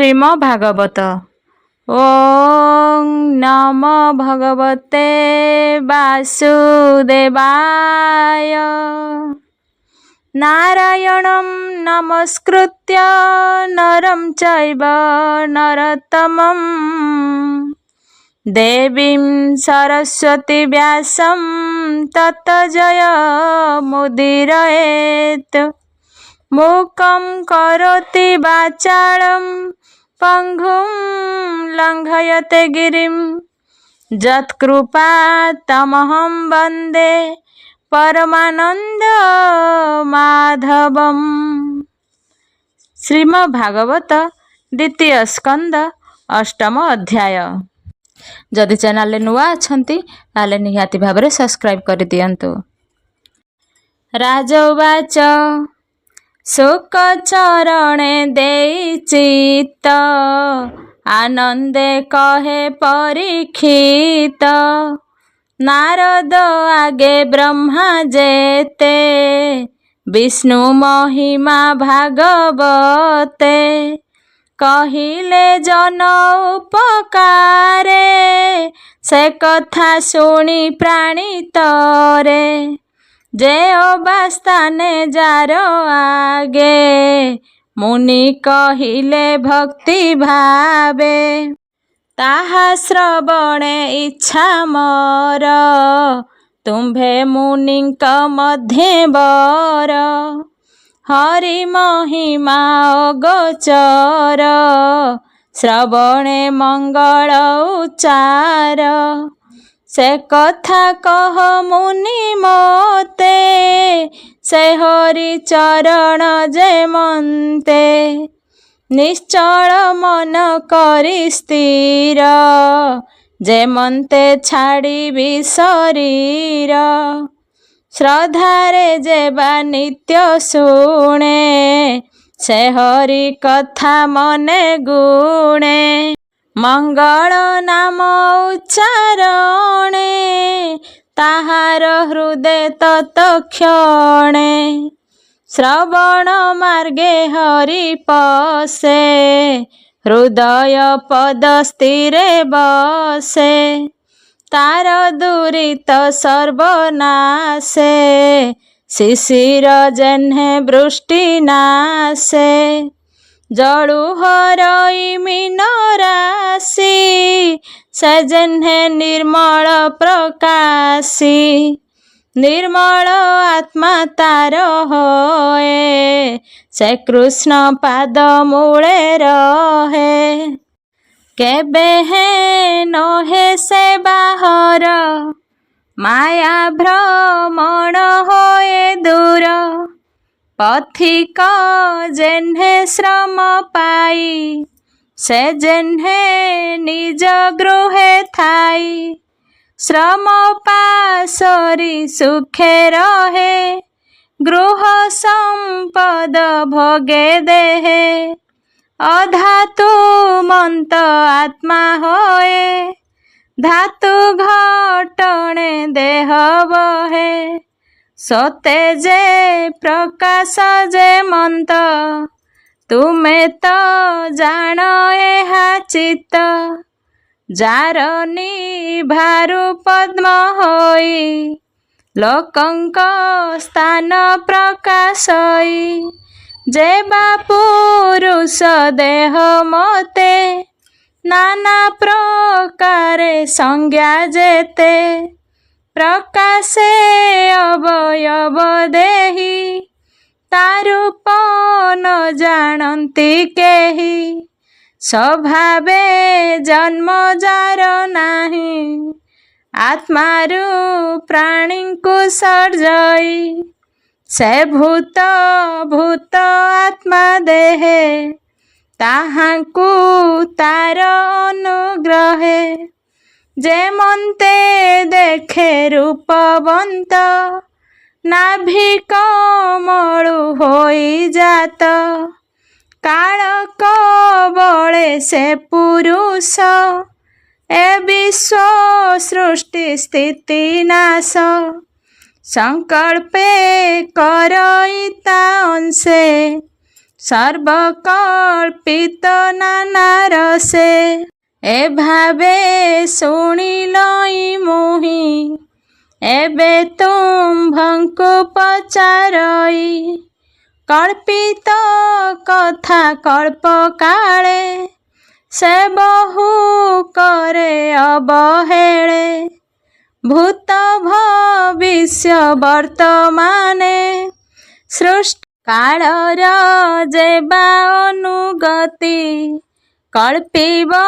श्रीमद्भागवत। ओं नमो भगवते वासुदेवाय। नारायणं नमस्कृत्य नरं चैव नरोत्तमं देवीं सरस्वती व्यासं ततो जयमुदीरयेत्। मूकं करोति वाचालं पङ्गुं लङ्घयते गिरिं यत्कृपातमहं वन्दे परमानंद माधवम। श्रीमद्भागवत द्वितीय स्कंद अष्टम अध्याय। जदि चैनल नुआ अछंती ताले निहाती भाबरे सब्सक्राइब कर दियंतु। राजोवाच शोक चरणे देई चित्त आनंदे कहे परीक्षित। नारद आगे ब्रह्मा जेते विष्णु महिमा भागवते। कहिले जन उपकारे से कथा शुणी प्राणी तरे। जे अवस्थाने जार आगे मुनि कहिले भक्ति भावे। ताहा श्रवणे इच्छा मोर तुम्भे मुनिंक मध्ये बर। हरि महिमा अगोचर श्रवणे मंगल उच्चार। से कथा कह मुनि मोते से हरि चरण जे मन्ते। निश्चल मन करी स्थिर जे मन्ते छाड़िबी शरीर। श्रद्धारे जेबा नित्य शुणे से हरि कथा मने गुणे। मंगल नाम उच्चारणे ताहार हृदय तत्क्षणे। श्रवण मार्गे हरि पसे हृदय पद स्थिरे बसे। तार दुरित सर्वनाशे शिशिर जेन्हे वृष्टि नाशे। जड़ु हरई मीन राशि से जेन्हे निर्मल प्रकाशी। निर्मल आत्मा तार होए से कृष्ण पाद मूले रहे। केबे हे नहे से बाहर माया भ्रमण होए दूर। पथिक जेन्हे श्रम पाई से जेन्हे निज गृहे थाई। श्रम पासरी सुखे रहे गृह संपद भोगे देहे। अधातु मंत आत्मा होए धातु घटणे देह बहे। सते जे प्रकाश जे मंत तुमे तो जान एहा चित्त। जार निभारु पद्म होई लोकंक स्थान प्रकाशई। जे पुरुष देह मते नाना प्रकारे संज्ञा जेते। प्रकाशे अवयव देही तारूप न जानती केही। स्वभावे जन्म जार नाही आत्मारु प्राणी को सर्जई। से भूत भूत आत्मा देहे ताहाकु तार अनुग्रहे। जे मन्ते देखे रूपवंत नाभि कमलु होई जात। काल कबले से पुरुष ए विश्व सृष्टि स्थिति नाश। संकल्पे करईता अंशे ସର୍ବକଳ୍ପିତ ନାନା ରସେ ଏ ଭାବେ ଶୁଣିଲଇ ମୁହିଁ ଏବେ ତୁମ୍ଭଙ୍କୁ ପଚାରଇ କଳ୍ପିତ କଥା କଳ୍ପ କାଳେ ସେ ବହୁ କରେ ଅବହେଳେ ଭୂତ ଭବିଷ୍ୟ ବର୍ତ୍ତମାନେ ସୃଷ୍ଟି କାଳର ଯେବା ଅନୁଗତି କଳ୍ପିବ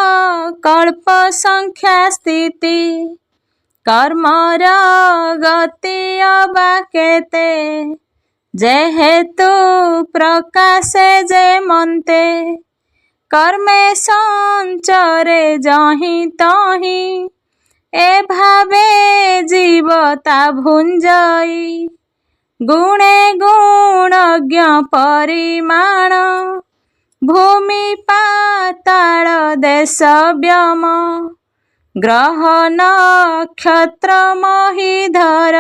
କଳ୍ପ ସଂଖ୍ୟା ସ୍ଥିତି କର୍ମର ଗତି ଅବା କେତେ ଯେହେତୁ ପ୍ରକାଶେ ଯେ ମନ୍ତେ କର୍ମେ ସଞ୍ଚରେ ଯହିଁ ତହିଁ ଏ ଭାବେ ଜୀବ ତା ଭୁଞ୍ଜଇ ଗୁଣେ ଗୁଣଜ୍ଞ ପରିମାଣ ଭୂମି ପାତାଳ ଦେଶ ବ୍ୟମ ଗ୍ରହ ନକ୍ଷତ୍ର ମହିଧର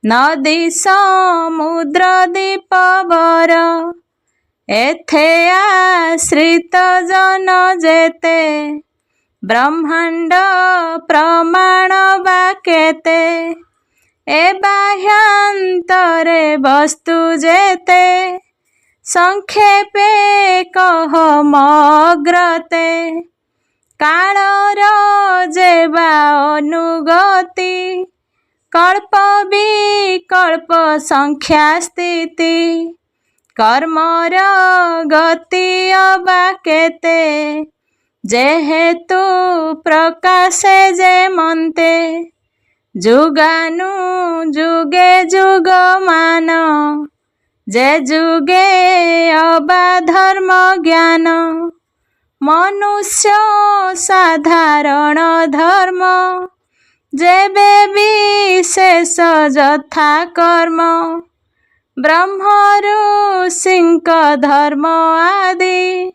ନଦୀ ସମୁଦ୍ର ଦୀପବର ଏଥେ ଆଶ୍ରିତ ଜନ ଯେତେ ବ୍ରହ୍ମାଣ୍ଡ ପ୍ରମାଣ ବା କେତେ ଏ ବାହ୍ୟାନ୍ତରେ ବସ୍ତୁ ଯେତେ ସଂକ୍ଷେପେ କହ ମଗ୍ରତେ କାଳର ଯେବା ଅନୁଗତି କଳ୍ପ ବିକଳ୍ପ ସଂଖ୍ୟା ସ୍ଥିତି କର୍ମର ଗତି ଅବା କେତେ ଯେହେତୁ ପ୍ରକାଶେ ଯେ ମନ୍ତେ ଯୁଗାନୁ ଯୁଗେ ଯୁଗମାନ ଯେ ଯୁଗେ ଅବା ଧର୍ମ ଜ୍ଞାନ ମନୁଷ୍ୟ ସାଧାରଣ ଧର୍ମ ଯେବେ ବିଶେଷ ଯଥା କର୍ମ ବ୍ରହ୍ମ ଋଷିଙ୍କ ଧର୍ମ ଆଦି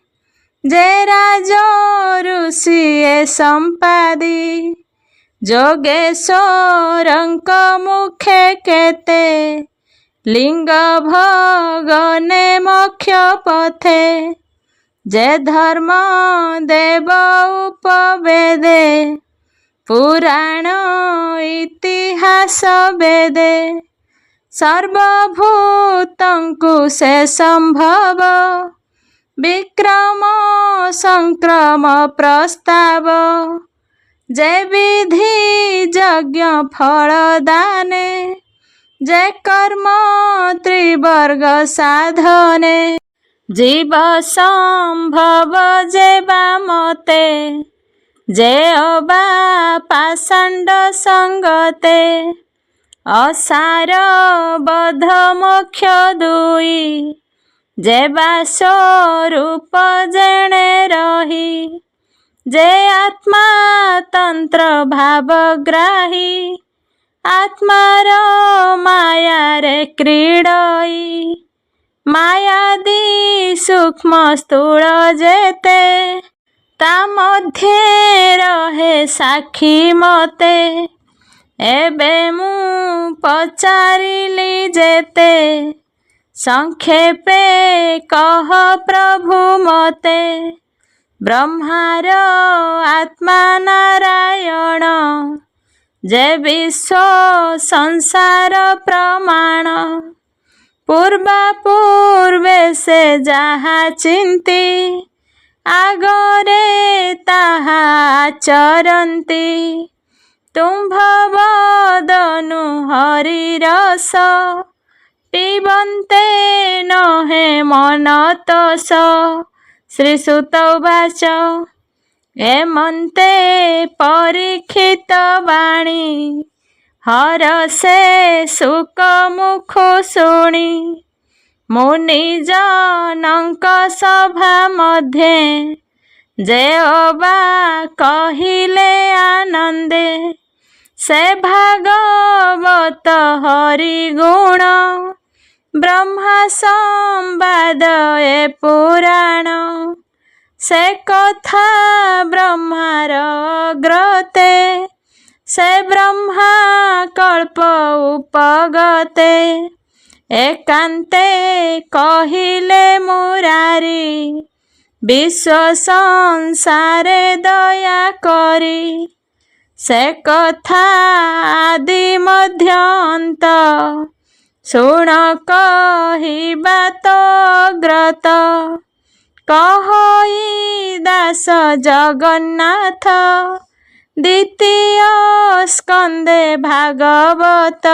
ଯେ ରାଜ ଋଷି ଏ ସମ୍ପାଦି ଯୋଗେଶ୍ୱରଙ୍କ ମୁଖେ କେତେ ଲିଙ୍ଗ ଭଗନେ ମୋକ୍ଷ ପଥେ ଯେ ଧର୍ମ ଦେବ ଉପବେଦେ ପୁରାଣ ଇତିହାସ ବେଦେ ସର୍ବଭୂତଙ୍କୁ ସେ ସମ୍ଭବ ବିକ୍ରମ ସଂକ୍ରମ ପ୍ରସ୍ତାବ ଯେ ବିଧି ଯଜ୍ଞ ଫଳ ଦାନେ ଯେ କର୍ମ ତ୍ରିବର୍ଗ ସାଧନେ ଜୀବ ସମ୍ଭବ ଯେ ବା ମତେ ଯେ ଅବା ପାଷାଣ୍ଡ ସଙ୍ଗତେ ଅସାର ବଧ ମୋକ୍ଷ ଦୁଇ ଯେ ବା ସ୍ୱରୂପ ଜେଣେ ରହି ଯେ ଆତ୍ମା ତନ୍ତ୍ର ଭାବଗ୍ରାହୀ ଆତ୍ମାର ମାୟାରେ କ୍ରୀଡ଼ଇ ମାୟାଦି ସୂକ୍ଷ୍ମ ସ୍ଥୂଳ ଯେତେ ତା ମଧ୍ୟରେ ରହେ ସାକ୍ଷୀ ମତେ ଏବେ ମୁଁ ପଚାରିଲି ଯେତେ ସଂକ୍ଷେପେ କହ ପ୍ରଭୁ ମତେ ବ୍ରହ୍ମାର ଆତ୍ମା ନାରାୟଣ ଯେ ବିଶ୍ୱ ସଂସାର ପ୍ରମାଣ ପୂର୍ବା ପୂର୍ବେ ସେ ଯାହା ଚିନ୍ତି ଆଗରେ ତାହା ଆଚରନ୍ତି ତୁମ୍ଭ ବଦନୁ ହରି ରସ ପିବନ୍ତେ ନହେ ମନତୋଷ ଶ୍ରୀସୁତ ଉବାଚ ଏମନ୍ତେ ପରୀକ୍ଷିତ ବାଣୀ ହରଷେ ଶୁକ ମୁଖ ଶୁଣି ମୁନି ଜନଙ୍କ ସଭା ମଧ୍ୟେ ଯେ ଅବା କହିଲେ ଆନନ୍ଦେ ସେ ଭାଗବତ ହରି ଗୁଣ ବ୍ରହ୍ମା ସମ୍ବାଦ ଏ ପୁରାଣ ସେ କଥା ବ୍ରହ୍ମାର ଗ୍ରତେ ସେ ବ୍ରହ୍ମା କଳ୍ପ ଉପଗତେ एकान्ते कहिले मुरारी विश्व संसारे दया करी से कथा आदि मध्य अंत शुण कहिबा तो ग्रत कहई दास जगन्नाथ द्वितीय स्कंदे भागवत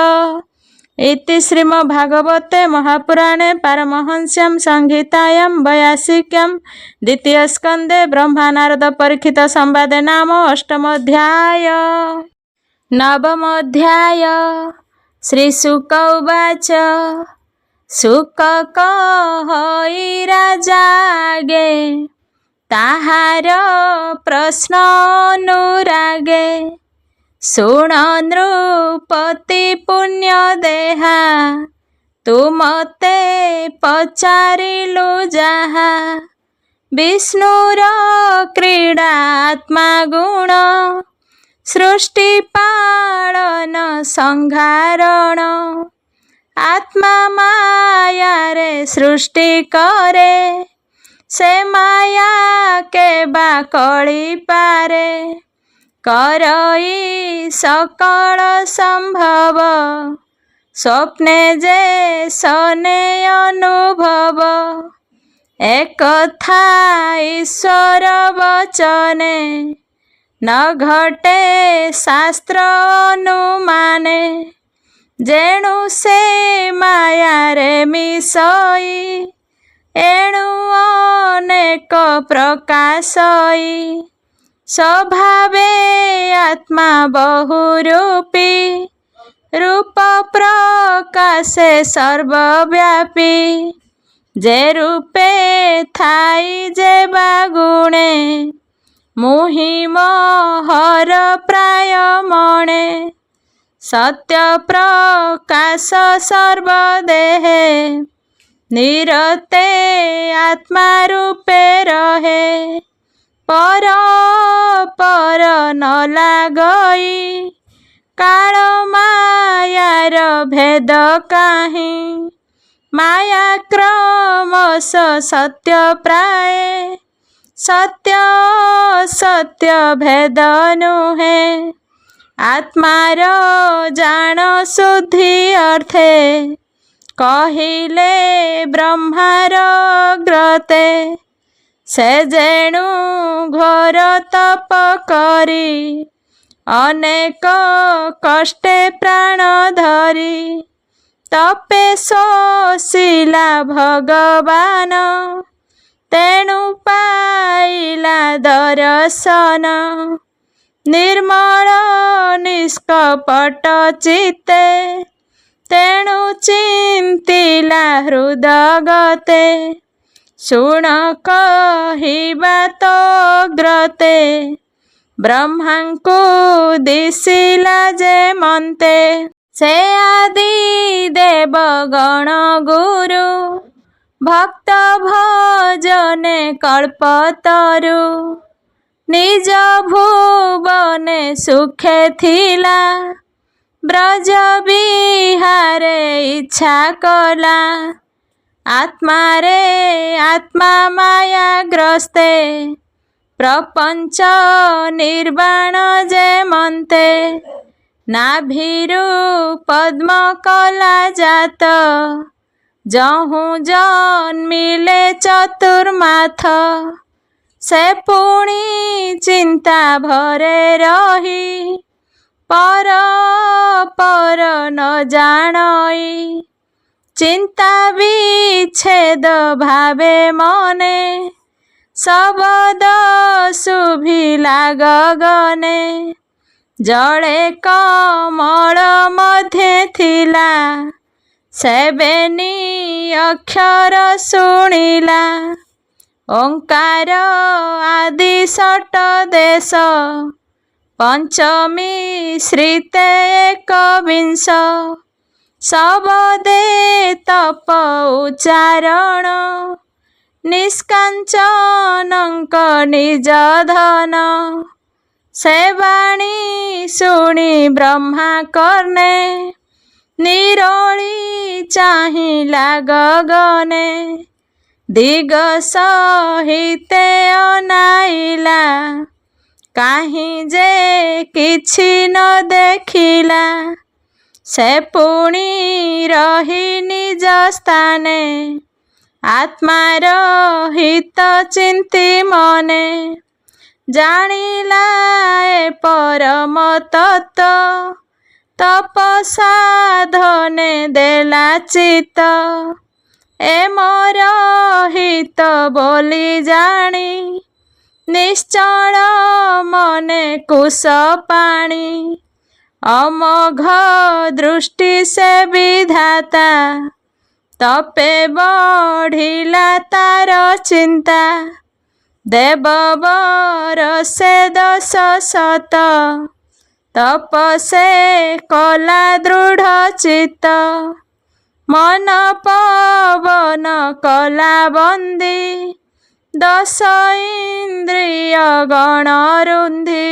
इति श्रीमद्भागवते महापुराणे पारमहंस्यां संहितायां 82 द्वितीय स्कंदे ब्रह्मानारद परीक्षित संवादे नाम अष्टमोऽध्याय। नवमोऽध्याय। श्रीशुक उवाच शुक कहई राजागे ताहार प्रश्न अनुरागे शुण नृपति पुण्य देहा तू मते पचारिलु जाहा विष्णुर क्रीड़ा आत्मा गुण सृष्टि पालन संहारण आत्मा माया रे सृष्टि करे से माया के बा कଳି पारे करई सकल संभव स्वप्ने जे सने अनुभव एक था ईश्वर वचने न घटे शास्त्र अनुमाने जेणु से माया रे मिसई एणु अनेक प्रकाशई स्वभावे आत्मा बहुरूपी रूप प्रकाशे सर्वव्यापी जे रूपे थाई जे बागुणे मुहि मोहर प्राय मणे सत्य प्रकाश सर्वदेहे निरते आत्मा रूपे रहे पर पर न लागई काल मायार भेद काहि माया क्रमश सत्य प्राय सत्य सत्य भेद नुहे आत्मार जान शुद्धि अर्थे कहिले ब्रह्मार ग्रते से जेणु घोर तप करी अनेक कष्टे प्राण धरी तपे सोशिला भगवान तेणु पाइला दर्शन निर्मल निष्कपट चित्ते तेणु चिंतिला हृदगते शुण कहिबा तो ग्रते ब्रह्मांकु दिशिला जे मन्ते से आदि देव गण गुरु भक्त भजने कल्पतरु निज भुवने सुखे थिला ब्रज विहारे इच्छा कला आत्मा रे आत्मा माया ग्रस्ते प्रपंच निर्वाण जे मन्ते नाभिरु पद्म कला जात जहु जन्मिले चतुर्माथ से पुणी चिंता भरे रही पर पर न जानई चिंता विच्छेद भावे मने शब्द शुभिला गगने जड़े कमल मध्य थिला सेबेनी अक्षर शुणिला ओंकार आदि षट देश पंचमी श्रीते एकविंश सबदे तप उच्चारण निष्कांचनंक निज धन से वाणी शुणी ब्रह्मा कर्णे ନିରୋଳି ଚାହିଁଲା ଗଗନେ, ଦିଗ ସହିତେ ଅନାଇଲା, କାହିଁ ଯେ କିଛି ନ ଦେଖିଲା। ସେ ପୁଣି ରହି ନିଜ ସ୍ଥାନେ, ଆତ୍ମାର ହିତ ଚିନ୍ତି ମନେ। ଜାଣିଲା ଏ ପରମ ତତ୍ତ୍ୱ, ତପସାଧନେ ଦେଲା ଚିତ୍ତ। ଏ ମୋର ହିତ ବୋଲି ଜାଣି, ନିଶ୍ଚଳ ମନେ କୁଶ ପାଣି। ଅମୋଘ ଦୃଷ୍ଟି ସେ ବିଧାତା, ତପେ ବଢ଼ିଲା ତାର ଚିନ୍ତା। ଦେବବର ସେ 10 ଶତ, ତପ ସେ କଲା ଦୃଢ଼ ଚିତ୍ତ। ମନ ପବନ କଲା ବନ୍ଦୀ, 10 ଇନ୍ଦ୍ରିୟ ଗଣ ରୁନ୍ଧି।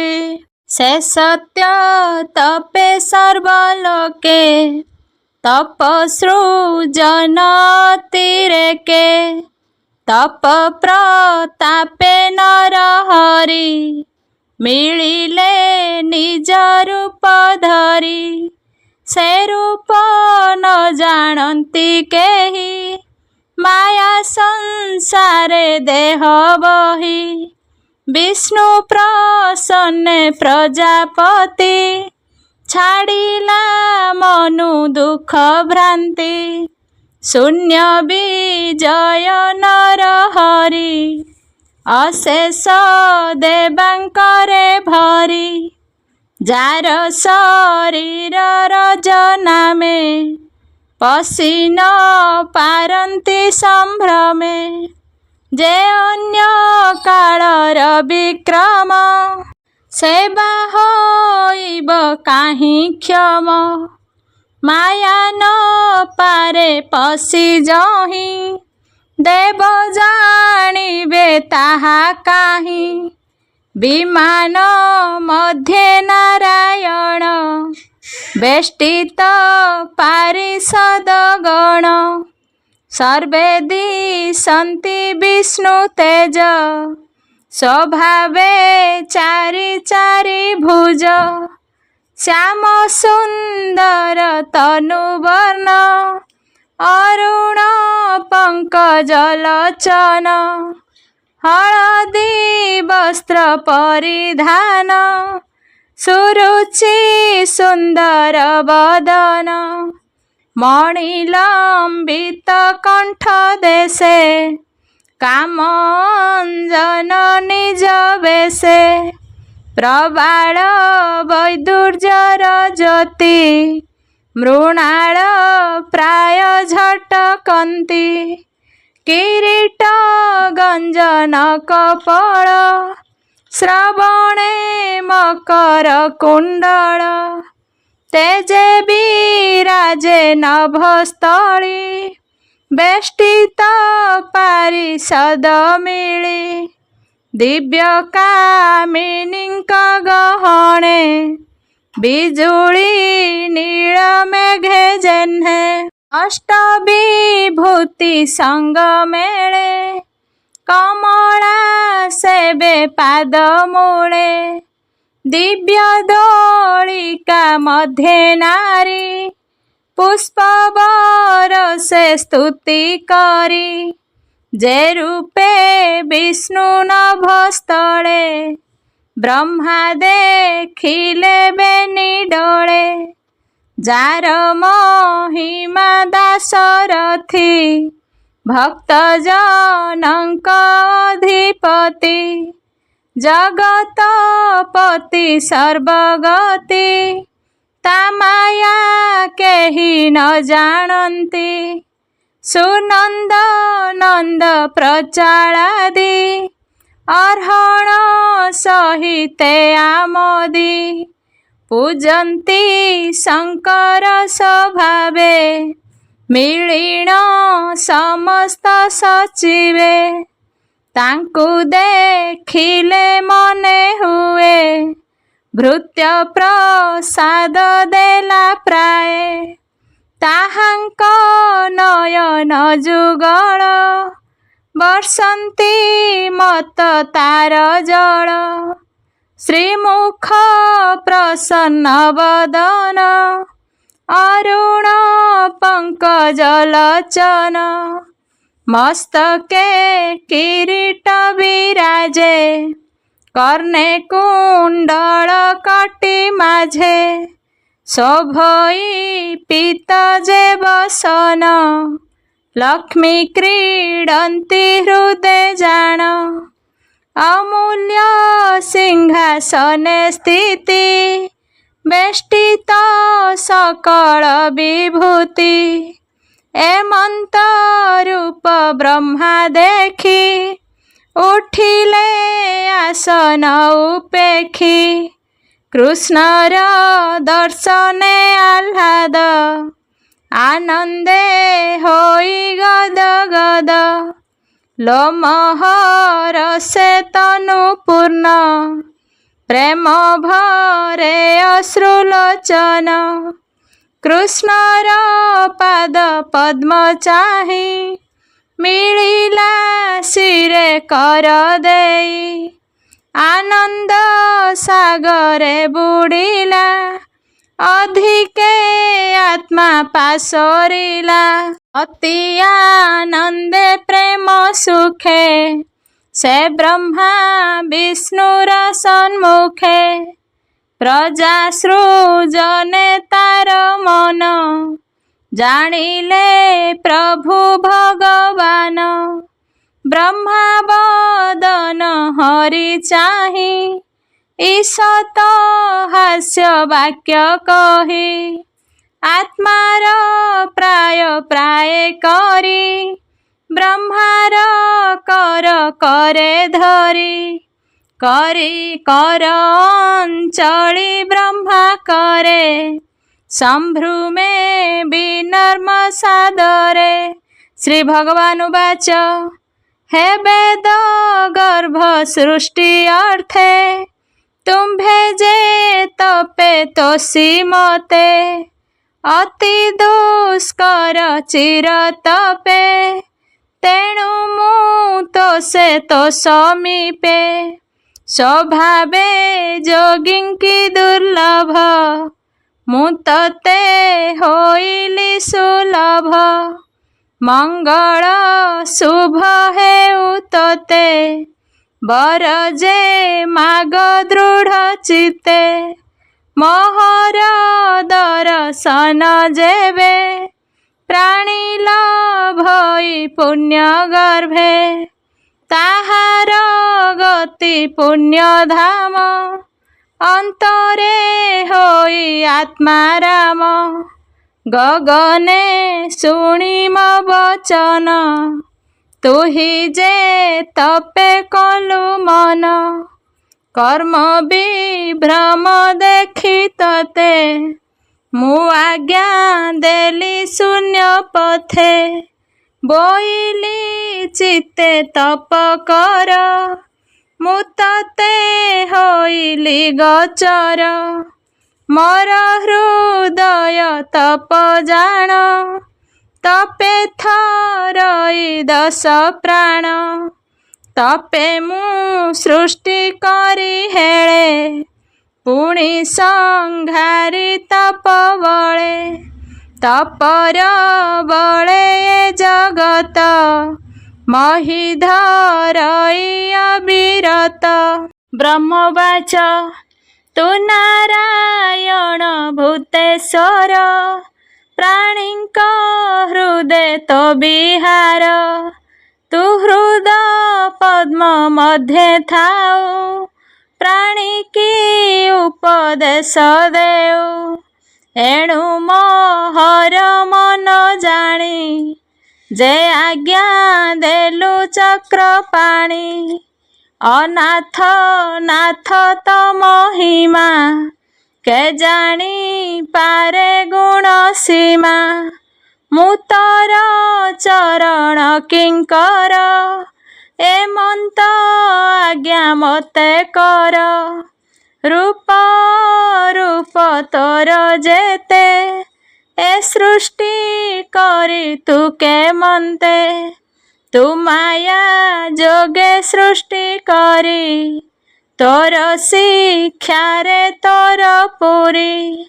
ସେ ସତ୍ୟ ତପେ ସର୍ବଲୋକେ, ତପ ସୃଜନ ଅତିରେକେ। ତପ ପ୍ରତାପେ ନରହରି, ମିଳିଲେ ନିଜ ରୂପ ଧରି। ସେ ରୂପ ନ ଜାଣନ୍ତି କେହି, ମାୟା ସଂସାରେ ଦେହ ବହି। ବିଷ୍ଣୁ ପ୍ରସନ୍ନେ ପ୍ରଜାପତି, ଛାଡ଼ିଲା ମନୁ ଦୁଃଖ ଭ୍ରାନ୍ତି। ଶୂନ୍ୟ ବିଜୟ ନରହରି, ଅଶେଷ ଦେବାଙ୍କରେ ଭରି। ଯାର ଶରୀର ରଜ ନାମେ, ପଶି ନ ପାରନ୍ତି ସମ୍ଭ୍ରମେ। ଯେ ଅନ୍ୟ କାଳର ବିକ୍ରମ, ସେ ବା ହୋଇବ କାହିଁ କ୍ଷମ। ମାୟା ନ ପାରେ ପଶି ଯହିଁ, ଦେବ ଜାଣିବେ ତାହା କାହିଁ। ବିମାନ ମଧ୍ୟେ ନାରାୟଣ, ବେଷ୍ଟିତ ପାରିଷଦ ଗଣ। ସର୍ବେ ଦିଶନ୍ତି ବିଷ୍ଣୁ ତେଜ, ସ୍ୱଭାବେ ଚାରି ଚାରି ଭୁଜ। ଶ୍ୟାମ ସୁନ୍ଦର ତନୁବର୍ଣ୍ଣ, ଅରୁଣ ପଙ୍କଜ ଲୋଚନ। ହଳଦୀ ବସ୍ତ୍ର ପରିଧାନ, ସୁରୁଚି ସୁନ୍ଦର ବଦନ। ମଣି ଲମ୍ବିତ କଣ୍ଠ ଦେଶେ, କାମ ଅଞ୍ଜନ ନିଜ ବେଶେ। ପ୍ରବାଳ ବୈଦୁର୍ଯ୍ୟର ଜ୍ୟୋତି, ମୃଣାଳ ପ୍ରାୟ ଝଟକନ୍ତି। କିରୀଟ ଗଞ୍ଜନ କପୋଳ, ଶ୍ରବଣେ ମକର କୁଣ୍ଡଳ। ତେଜେ ବିରାଜେ ନଭସ୍ଥଳୀ, ବେଷ୍ଟିତ ପାରିଷଦ ମିଳି। ଦିବ୍ୟ କାମିନୀଙ୍କ ଗହଣେ, ବିଜୁଳି ନୀଳ ମେଘେ ଜେହ୍ନେ। ଅଷ୍ଟ ବିଭୂତି ସଙ୍ଗ ମେଳେ, କମଳା ସେବେ ପାଦ ମୂଳେ। ଦିବ୍ୟ ଦୋଳିକା ମଧ୍ୟେ ନାରୀ, ପୁଷ୍ପ ବରଷେ ସ୍ତୁତି କରି। ଯେ ରୂପେ ବିଷ୍ଣୁ ନଭସ୍ଥଳେ, ବ୍ରହ୍ମା ଦେଖିଲେ ବେନି ଡୋଳେ। ଯାର ମହିମା ଦାଶରଥି, ଭକ୍ତ ଜନଙ୍କ ଅଧିପତି। ଜଗତପତି ସର୍ବଗତି, ତା ମାୟା କେହି ନ ଜାଣନ୍ତି। ସୁନନ୍ଦ ନନ୍ଦ ପ୍ରଚଳାଦି, ଅର୍ହଣ ସହିତେ ଆମୋଦି। ପୂଜନ୍ତି ଶଙ୍କର ସ୍ୱଭାବେ, ମିଳିଣ ସମସ୍ତ ସଚିବେ। ତାଙ୍କୁ ଦେଖିଲେ ମନେ ହୁଏ, ଭୃତ୍ୟ ପ୍ରସାଦ ଦେଲା ପ୍ରାଏ। ତାହାଙ୍କ ନୟନ ଯୁଗଳ ବର୍ଷନ୍ତି ମତ ତାର ଜଳ। ଶ୍ରୀମୁଖ ପ୍ରସନ୍ନ ବଦନ ଅରୁଣ ପଙ୍କଜ ଲୋଚନ। ମସ୍ତକେ କିରୀଟ ବିରାଜେ କର୍ଣ୍ଣେ କୁଣ୍ଡଳ କଟି ମାଝେ। ଶୋଭଇ ପୀତ ଯେ ବସନ ଲକ୍ଷ୍ମୀ କ୍ରୀଡ଼ନ୍ତି ହୃଦେ ଜାଣ। ଅମୂଲ୍ୟ ସିଂହାସନେ ସ୍ଥିତି ବେଷ୍ଟିତ ସକଳ ବିଭୂତି। ଏମନ୍ତ ରୂପ ବ୍ରହ୍ମା ଦେଖି ଉଠିଲେ ଆସନ ଉପେକ୍ଷି। କୃଷ୍ଣର ଦର୍ଶନେ ଆହ୍ଲାଦ ଆନନ୍ଦେ ହୋଇ ଗଦ ଗଦ। ଲୋମହରଷେ ତନୁ ପୂର୍ଣ୍ଣ ପ୍ରେମ ଭରେ ଅଶ୍ରୁଲୋଚନ। କୃଷ୍ଣର ପାଦ ପଦ୍ମ ଚାହିଁ ମିଳିଲା ଶିରେ କର ଦେଇ। ଆନନ୍ଦ ସାଗରେ ବୁଡ଼ିଲା ଅଧିକେ ଆତ୍ମା ପାଶୋରିଲା। ଅତି ଆନନ୍ଦେ ପ୍ରେମ ସୁଖେ ସେ ବ୍ରହ୍ମା ବିଷ୍ଣୁର ସମ୍ମୁଖେ। ପ୍ରଜା ସୃଜନେ ତାର ମନ ଜାଣିଲେ ପ୍ରଭୁ ଭଗବାନ। ବ୍ରହ୍ମା ବଦନ ହରି ଚାହିଁ ଈଷତ ହାସ୍ୟ ବାକ୍ୟ କହି। ଆତ୍ମାର ପ୍ରାୟ ପ୍ରାୟ କରି ବ୍ରହ୍ମାର କର କରେ ଧରି। କରି କର ଅଞ୍ଚଳି ବ୍ରହ୍ମା କରେ ସମ୍ଭ୍ରମେ ବିନମ୍ର ସାଦରେ। ଶ୍ରୀ ଭଗବାନ ଉବାଚ ହେ ବେଦ ଗର୍ଭ ସୃଷ୍ଟି ଅର୍ଥେ ତୁମ୍ଭେ ଯେ ତପେ ତୋଷୀ ମତେ। ଅତି ଦୁଷ୍କର ଚିର ତପେ ତେଣୁ ମୁଁ ତୋଷେ ତୋ ସମୀପେ। ସ୍ୱଭାବେ ଯୋଗୀଙ୍କି ଦୁର୍ଲଭ ମୁଁ ତତେ ହୋଇଲି ସୁଲଭ। ମଙ୍ଗଳ ଶୁଭ ହେଉ ତତେ ବର ଯେ ମାଗ ଦୃଢ଼ ଚିତ୍ତେ। ମୋହର ଦର୍ଶନ ଯେବେ ପ୍ରାଣିଲ ଭଇ ପୁଣ୍ୟ ଗର୍ଭେ। ତାହାର ଗତି ପୁଣ୍ୟ ଧାମ ଅନ୍ତରେ ହୋଇ ଆତ୍ମାରାମ। ଗଗନେ ଶୁଣି ମୋ ବଚନ ତୁହି ଯେ ତପେ କଲୁ ମନ। କର୍ମ ବିଭ୍ରମ ଦେଖି ତତେ ମୁଁ ଆଜ୍ଞା ଦେଲି ଶୂନ୍ୟ ପଥେ। ବୋଇଲି ଚିତ୍ତେ ତପ କର ମୁଁ ତତେ ହୋଇଲି ଗୋଚର। ମୋର ହୃଦୟ ତପ ଜାଣ ତପେ ଥରଇ ଦଶ ପ୍ରାଣ। ତପେ ମୁଁ ସୃଷ୍ଟି କରି ହେଳେ ପୁଣି ସଂହାରି ତପ ବଳେ। ତପର ବଳେ ଏ ଜଗତ ମହିଧରଇ ଅବିରତ। ବ୍ରହ୍ମବାଚ ତୁ ନାରାୟଣ ଭୂତେଶ୍ୱର ପ୍ରାଣୀଙ୍କ ହୃଦେ ତୋ ବିହାର। ତୁ ହୃଦ ପଦ୍ମ ମଧ୍ୟେ ଥାଉ ପ୍ରାଣୀ କି ଉପଦେଶ ଦେଉ। ଏଣୁ ମୋହର ମନ ଜାଣି ଯେ ଆଜ୍ଞା ଦେଲୁ ଚକ୍ରପାଣି। ଅନାଥ ନାଥ ତ ମହିମା କେ ଜାଣି ପାରେ ଗୁଣ ସୀମା। ମୁଁ ତୋର ଚରଣ କିଙ୍କର ଏମନ୍ତ ଆଜ୍ଞା ମତେ କର। ରୂପ ରୂପ ତୋର ଯେତେ ଏ सृष्टि करी तू के मन्ते तू माया जोगे सृष्टि करी तोर शिक्षारे तोर पुरी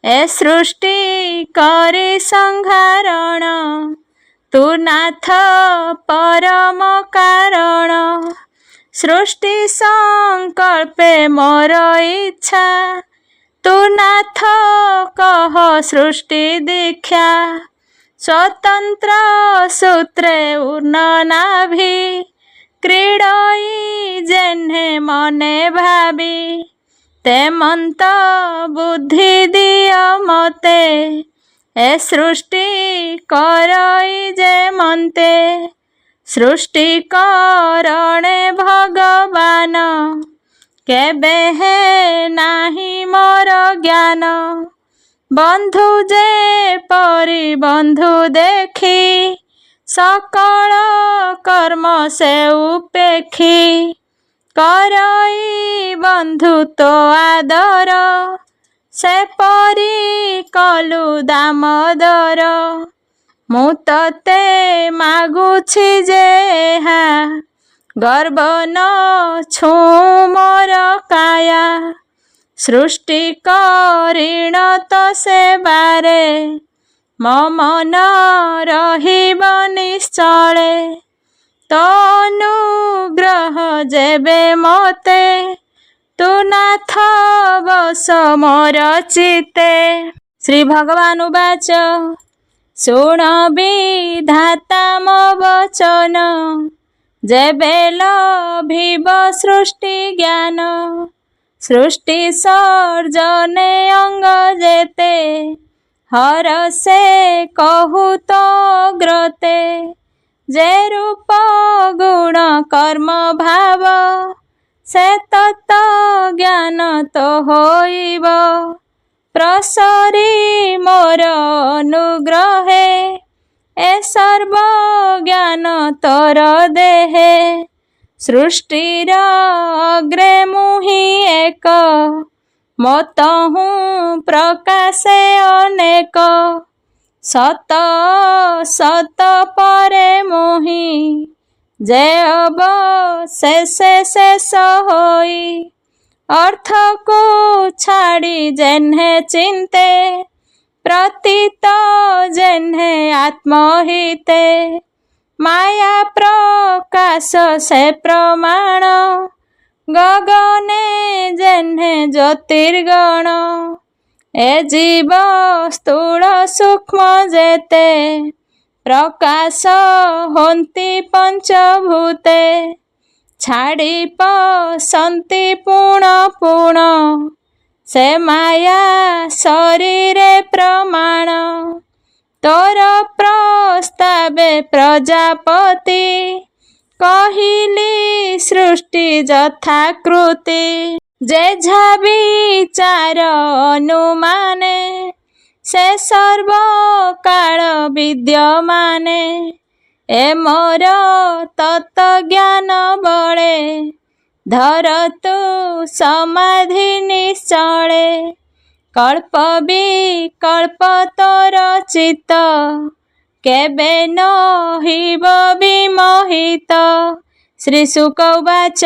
ए सृष्टि करी संहारण तू नाथ परम कारण सृष्टि संकल्पे मोर इच्छा तू नाथ कह सृष्टि दीक्षा स्वतंत्र सूत्रे उर्न नाभि क्रीडई जेन्हे मने भाबी ते मंत बुद्धि दिय मते ए सृष्टि करई जे मन्ते सृष्टि करणे भगवान केबे हे नाही मोर ज्ञान बंधु जे परि बंधु देखी सकल कर्म से उपेक्षी करई बंधु तो आदर से परि कलु दामोदर मु तते मागुछि जे गर्व न छु मोर काया सृष्टि करिण तो से बारे मो मन रहिब निश्चले तो अनुग्रह जेबे मते तू नाथ बस मोर चिते। श्री भगवान उवाच शुण विधाता मो वचन जेबे लभिब सृष्टि ज्ञान सृष्टि सर्जने अंग जेते हर से कहू तो ग्रते जे रूप गुण कर्म भाव से तत्त ज्ञान तो होइब प्रसरी मोर अनुग्रहे ए सर्व ज्ञान तोर देहे सृष्टिर अग्रे मुहि एक मतहु प्रकाशे अनेक सत सत परे मुहि जे अवशेषे शेष होई अर्थ को छाड़ी जेन्हे चिंते प्रतीत जेन्हे आत्महिते माया प्रकाश से प्रमाण गगने जेन्हे ज्योतिर्गण ए जीव स्थूल सूक्ष्म जेते प्रकाश होन्ति पंचभूते छाड़ी पसंति पुण पुण से माया शरीरे प्रमाण तोर प्रस्तावे प्रजापति कहिली सृष्टि यथाकृति जेझा विचार अनुमाने से सर्व काल विद्यमाने ए मोर तत्त ज्ञान बळे धर तू समाधि निश्चले कल्प विकल्प तोर चित्त केबे नहिब विमोहित। श्री शुक उवाच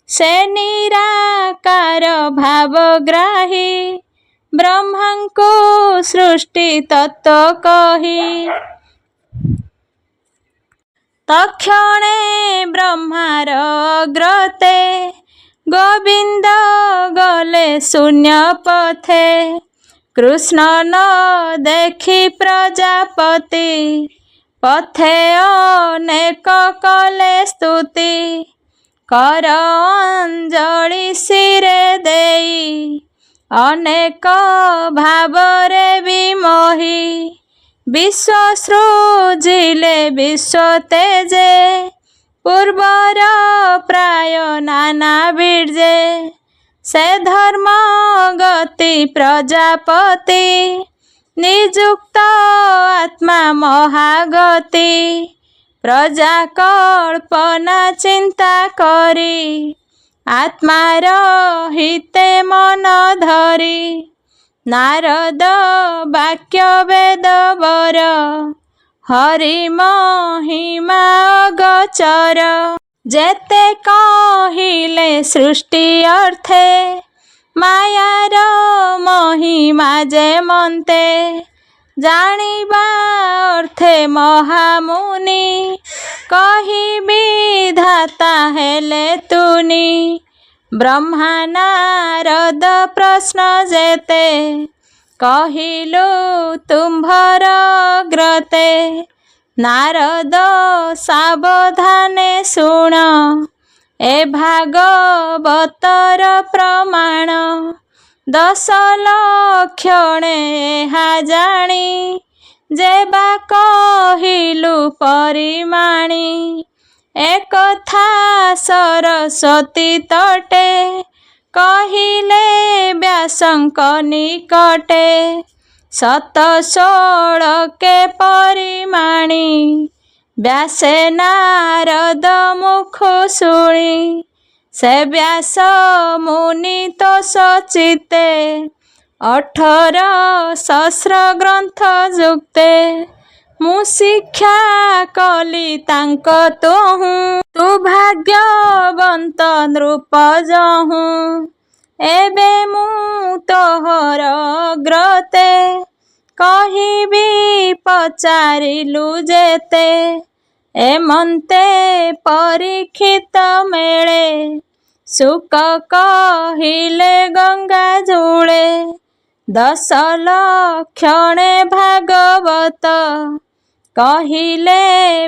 से निराकार भावग्राही ब्रह्मांकु सृष्टि तत्व कही तक्षणे ब्रह्मार अग्रते गोविंद गले शून्य पथे कृष्ण न देखी प्रजापति पथे अनेक कले स्तुति कर अंजलि सिरे देई अनेक भावरे विमोही विश्व सृजिले विश्व तेजे पूर्वर प्राय नाना बीर्जे से धर्म गति प्रजापति निजुक्त आत्मा महागति प्रजा कल्पना चिंता करी आत्मार हिते मन धरी ନାରଦ ବାକ୍ୟ ବେଦ ବର ହରି ମହିମା ଅଗୋଚର। ଯେତେ କହିଲେ ସୃଷ୍ଟି ଅର୍ଥେ ମାୟାର ମହିମା ଯେ ମନ୍ତେ। ଜାଣିବା ଅର୍ଥେ ମହାମୁନି କହିବି ଧାତା ହେଲେ ତୁନି। ବ୍ରହ୍ମା ନାରଦ ପ୍ରଶ୍ନ ଯେତେ କହିଲୁ ତୁମ୍ଭର ଗ୍ରତେ। ନାରଦ ସାବଧାନେ ଶୁଣ ଏ ଭାଗବତର ପ୍ରମାଣ। 10 ଲକ୍ଷଣେ ଏହା ଜାଣି ଯେ ବା କହିଲୁ ପରିମାଣି। ଏକଥା ସରସ୍ୱତୀ ତଟେ କହିଲେ ବ୍ୟାସଙ୍କ ନିକଟେ। 16 ପରିମାଣି ବ୍ୟାସେ ନାରଦ ମୁଖ ଶୁଣି। ସେ ବ୍ୟାସ ମୁନି ତୋଷ ଚିତ୍ତେ 18 ସହସ୍ର ଗ୍ରନ୍ଥ ଯୁକ୍ତେ। ମୁଁ ଶିକ୍ଷା କଲି ତାଙ୍କ ତୋହୁଁ ତୁ ଭାଗ୍ୟବନ୍ତ ନୃପ ଯହୁଁ। ଏବେ ମୁଁ ତୋହର ଗ୍ରତେ କହିବି ପଚାରିଲୁ ଯେତେ। ଏମନ୍ତେ ପରୀକ୍ଷିତ ମେଳେ ଶୁକ କହିଲେ ଗଙ୍ଗା ଜୂଳେ। 10 ଲକ୍ଷଣେ ଭାଗବତ କହିଲେ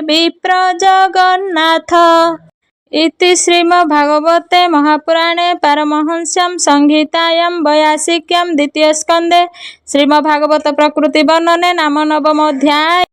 ବିପ୍ର ଜଗନ୍ନାଥ। ଇତି ଶ୍ରୀମଦ୍ଭାଗବତେ ମହାପୁରାଣେ ପାରମହଂସ୍ୟାं ସଂହିତାୟାଂ 82 ଦ୍ୱିତୀୟ ସ୍କନ୍ଧେ ଶ୍ରୀମଦ୍ଭାଗବତ ପ୍ରକୃତି ବର୍ଣ୍ଣନେ ନାମ 9ମ ଅଧ୍ୟାୟ।